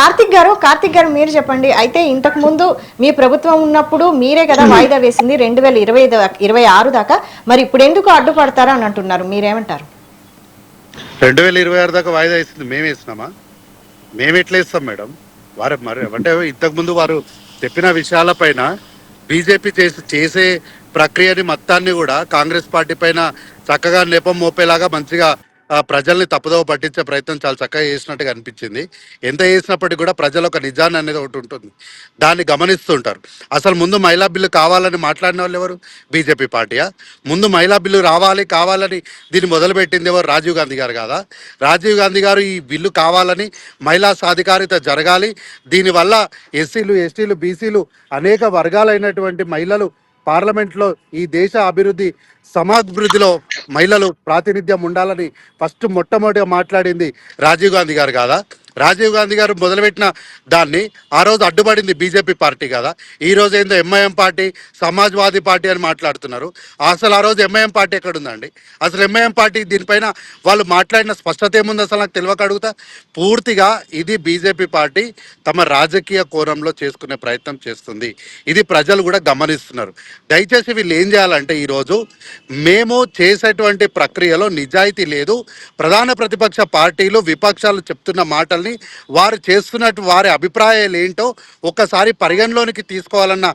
కార్తిక్ గారు మీరు చెప్పండి. అయితే ఇంతకు ముందు మీ ప్రభుత్వం ఉన్నప్పుడు మీరే కదా వాయిదా వేసింది 2025-26 దాకా. మరి ఇప్పుడు ఎందుకు అడ్డుపడతారా అని అంటున్నారు, మీరేమంటారు? 2026 దాకా వాయిదా వేసింది మేము వేసినామా? మేము ఎట్లా ఇస్తాం మేడం? వారు మరి అంటే ఇంతకుముందు వారు చెప్పిన విషయాలపైన బీజేపీ చేసే ప్రక్రియని మొత్తాన్ని కూడా కాంగ్రెస్ పార్టీ పైన చక్కగా నెపం మోపేలాగా మంచిగా ప్రజల్ని తప్పుదోవ పట్టించే ప్రయత్నం చాలా చక్కగా చేసినట్టుగా అనిపించింది. ఎంత చేసినప్పటికీ కూడా ప్రజల ఒక నిజాన్ని అనేది ఒకటి ఉంటుంది, దాన్ని గమనిస్తుంటారు. అసలు ముందు మహిళా బిల్లు కావాలని మాట్లాడిన వాళ్ళు ఎవరు? బీజేపీ పార్టీయా? ముందు మహిళా బిల్లు కావాలని దీన్ని మొదలుపెట్టింది ఎవరు? రాజీవ్ గాంధీ గారు కాదా? రాజీవ్ గాంధీ గారు ఈ బిల్లు కావాలని, మహిళా సాధికారిత జరగాలి, దీనివల్ల ఎస్సీలు, ఎస్టీలు, బీసీలు అనేక వర్గాలైనటువంటి మహిళలు పార్లమెంట్లో ఈ దేశ అభివృద్ధి సమాభివృద్ధిలో మహిళలు ప్రాతినిధ్యం ఉండాలని ఫస్ట్ మొట్టమొదటిగా మాట్లాడింది రాజీవ్ గాంధీ గారు కాదా? రాజీవ్ గాంధీ గారు మొదలుపెట్టిన దాన్ని ఆ రోజు అడ్డుపడింది బీజేపీ పార్టీ కదా. ఈ రోజు ఏందో ఎంఐఎం పార్టీ, సమాజ్వాదీ పార్టీ అని మాట్లాడుతున్నారు. అసలు ఆ రోజు ఎంఐఎం పార్టీ ఎక్కడుందండి? అసలు ఎంఐఎం పార్టీ దీనిపైన వాళ్ళు మాట్లాడిన స్పష్టత ఏముంది అసలు నాకు తెలియక అడుగుతా. పూర్తిగా ఇది బీజేపీ పార్టీ తమ రాజకీయ కోణంలో చేసుకునే ప్రయత్నం చేస్తుంది. ఇది ప్రజలు కూడా గమనిస్తున్నారు. దయచేసి వీళ్ళు ఏం చేయాలంటే, ఈరోజు మేము చేసేటువంటి ప్రక్రియలో నిజాయితీ లేదు, ప్రధాన ప్రతిపక్ష పార్టీలు విపక్షాలు చెప్తున్న మాటల్ని, వారు చేస్తున్నట్టు వారి అభిప్రాయాలు ఏంటో ఒక్కసారి పరిగణలోనికి తీసుకోవాలన్న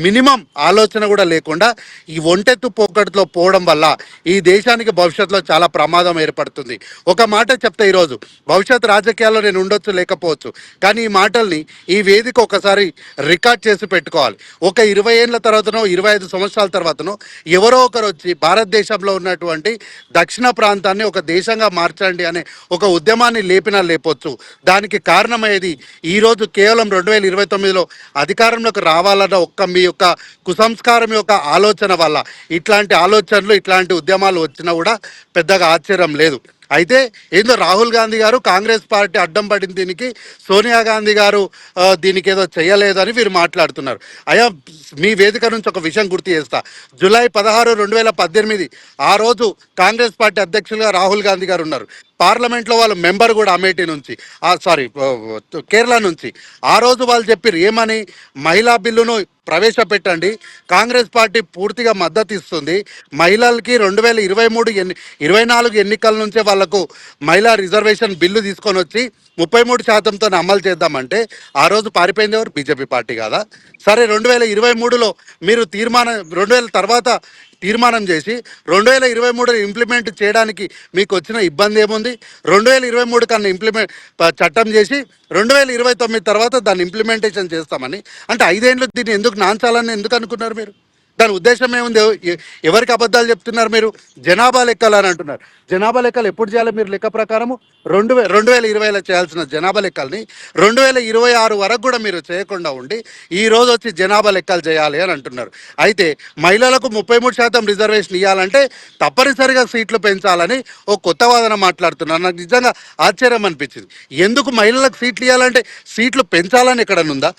మినిమం ఆలోచన కూడా లేకుండా ఈ ఒంటెత్తు పోకట్లో పోవడం వల్ల ఈ దేశానికి భవిష్యత్తులో చాలా ప్రమాదం ఏర్పడుతుంది. ఒక మాట చెప్తే, ఈరోజు భవిష్యత్ రాజకీయాల్లో నేను ఉండొచ్చు లేకపోవచ్చు, కానీ ఈ మాటల్ని ఈ వేదిక ఒకసారి రికార్డ్ చేసి పెట్టుకోవాలి. ఒక 20 ఏళ్ళ తర్వాతనో 25 సంవత్సరాల తర్వాతనో ఎవరో ఒకరు వచ్చి భారతదేశంలో ఉన్నటువంటి దక్షిణ ప్రాంతాన్ని ఒక దేశంగా మార్చండి అనే ఒక ఉద్యమాన్ని లేపినా లేపొచ్చు. దానికి కారణమయ్యేది ఈరోజు కేవలం 2029లో అధికారంలోకి రావాలన్న మీ యొక్క కుసంస్కారం యొక్క ఆలోచన వల్ల ఇట్లాంటి ఆలోచనలు, ఇట్లాంటి ఉద్యమాలు వచ్చినా కూడా పెద్దగా ఆశ్చర్యం లేదు. అయితే ఏందో రాహుల్ గాంధీ గారు కాంగ్రెస్ పార్టీ అడ్డం పడింది దీనికి, సోనియా గాంధీ గారు దీనికి ఏదో చేయలేదని వీరు మాట్లాడుతున్నారు. అయ్యా, మీ వేదిక నుంచి ఒక విషయం గుర్తు చేస్తా. జూలై 16, 2018 ఆ రోజు కాంగ్రెస్ పార్టీ అధ్యక్షులుగా రాహుల్ గాంధీ గారు ఉన్నారు. పార్లమెంట్లో వాళ్ళ మెంబర్ కూడా అమేఠీ నుంచి, కేరళ నుంచి. ఆ రోజు వాళ్ళు చెప్పారు ఏమని? మహిళా బిల్లును ప్రవేశపెట్టండి, కాంగ్రెస్ పార్టీ పూర్తిగా మద్దతు ఇస్తుంది, మహిళలకి 2023-24 ఎన్నికల నుంచే వాళ్లకు మహిళా రిజర్వేషన్ బిల్లు తీసుకొని వచ్చి 33%తో అమలు చేద్దామంటే ఆ రోజు పారిపోయింది ఎవరు? బీజేపీ పార్టీ కాదా? సరే, 2023లో మీరు 2000 తర్వాత తీర్మానం చేసి 2023 ఇంప్లిమెంట్ చేయడానికి మీకు వచ్చిన ఇబ్బంది ఏముంది? 2023 కన్నా చట్టం చేసి 2029 తర్వాత దాన్ని ఇంప్లిమెంటేషన్ చేస్తామని అంటే 5 ఏళ్ళు దీన్ని ఎందుకు నాంచాలని ఎందుకు అనుకున్నారు మీరు? దాని ఉద్దేశం ఏముంది? ఎవరికి అబద్ధాలు చెప్తున్నారు మీరు? జనాభా లెక్కలు అని అంటున్నారు. జనాభా లెక్కలు ఎప్పుడు చేయాలి మీరు? లెక్క ప్రకారము 2020లో చేయాల్సిన జనాభా లెక్కల్ని 2026 వరకు కూడా మీరు చేయకుండా ఉండి ఈ రోజు వచ్చి జనాభా లెక్కలు చేయాలి అని అంటున్నారు. అయితే మహిళలకు 33% రిజర్వేషన్ ఇవ్వాలంటే తప్పనిసరిగా సీట్లు పెంచాలని ఓ కొత్త వాదన మాట్లాడుతున్నారు. నాకు నిజంగా ఆశ్చర్యం అనిపించింది. ఎందుకు మహిళలకు సీట్లు ఇవ్వాలంటే సీట్లు పెంచాలని ఎక్కడనుందా?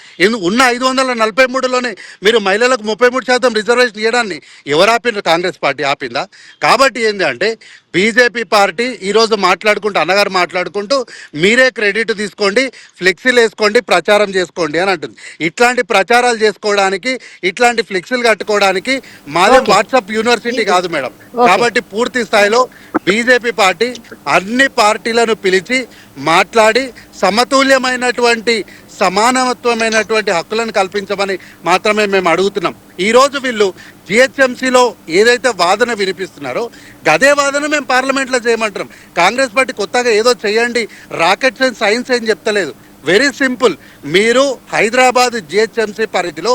ఉన్న 543లోనే మీరు మహిళలకు 33% రిజర్వేషన్ ఇవ్వడాన్ని ఎవరు ఆపినారు? కాంగ్రెస్ పార్టీ ఆపిందా? కాబట్టి ఏంటి అంటే, బీజేపీ పార్టీ ఈరోజు మాట్లాడుకుంటూ, అన్నగారు మాట్లాడుకుంటూ మీరే క్రెడిట్ తీసుకోండి, ఫ్లెక్సీలు వేసుకోండి, ప్రచారం చేసుకోండి అని అంటుంది. ఇట్లాంటి ప్రచారాలు చేసుకోవడానికి, ఇట్లాంటి ఫ్లెక్సీలు కట్టుకోవడానికి మాదే వాట్సాప్ యూనివర్సిటీ కాదు మేడం. కాబట్టి పూర్తి స్థాయిలో బీజేపీ పార్టీ అన్ని పార్టీలను పిలిచి మాట్లాడి సమతుల్యమైనటువంటి, సమానత్వమైనటువంటి హక్కులను కల్పించమని మాత్రమే మేము అడుగుతున్నాం. ఈరోజు వీళ్ళు జిహెచ్ఎంసీలో ఏదైతే వాదన వినిపిస్తున్నారో గదే వాదన మేము పార్లమెంట్లో చేయమంటున్నాం. కాంగ్రెస్ పార్టీ కొత్తగా ఏదో చేయండి, రాకెట్ సైన్స్ ఏం చెప్తలేదు. Very simple. మీరు హైదరాబాద్ జిహెచ్ఎంసీ పరిధిలో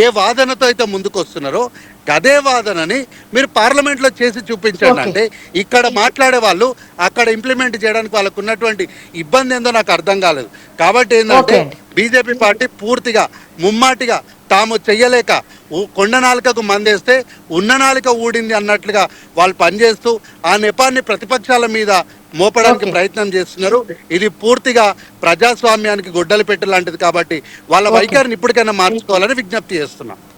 ఏ వాదనతో అయితే ముందుకు వస్తున్నారో గదే వాదనని మీరు పార్లమెంట్లో చేసి చూపించండి. అంటే ఇక్కడ మాట్లాడే వాళ్ళు అక్కడ ఇంప్లిమెంట్ చేయడానికి వాళ్ళకు ఉన్నటువంటి ఇబ్బంది ఏందో నాకు అర్థం కాలేదు. కాబట్టి ఏంటంటే బీజేపీ పార్టీ పూర్తిగా ముమ్మాటిగా తాము చెయ్యలేక కొండ నాలుకకు మందేస్తే ఉన్న నాలుక ఊడింది అన్నట్లుగా వాళ్ళు పనిచేస్తూ ఆ నెపాన్ని ప్రతిపక్షాల మీద మోపడానికి ప్రయత్నం చేస్తున్నారు. ఇది పూర్తిగా ప్రజాస్వామ్యానికి గొడ్డలి పెట్టలాంటిది. కాబట్టి వాళ్ళ వైఖరిని ఇప్పటికైనా మార్చుకోవాలని విజ్ఞప్తి చేస్తున్నాం.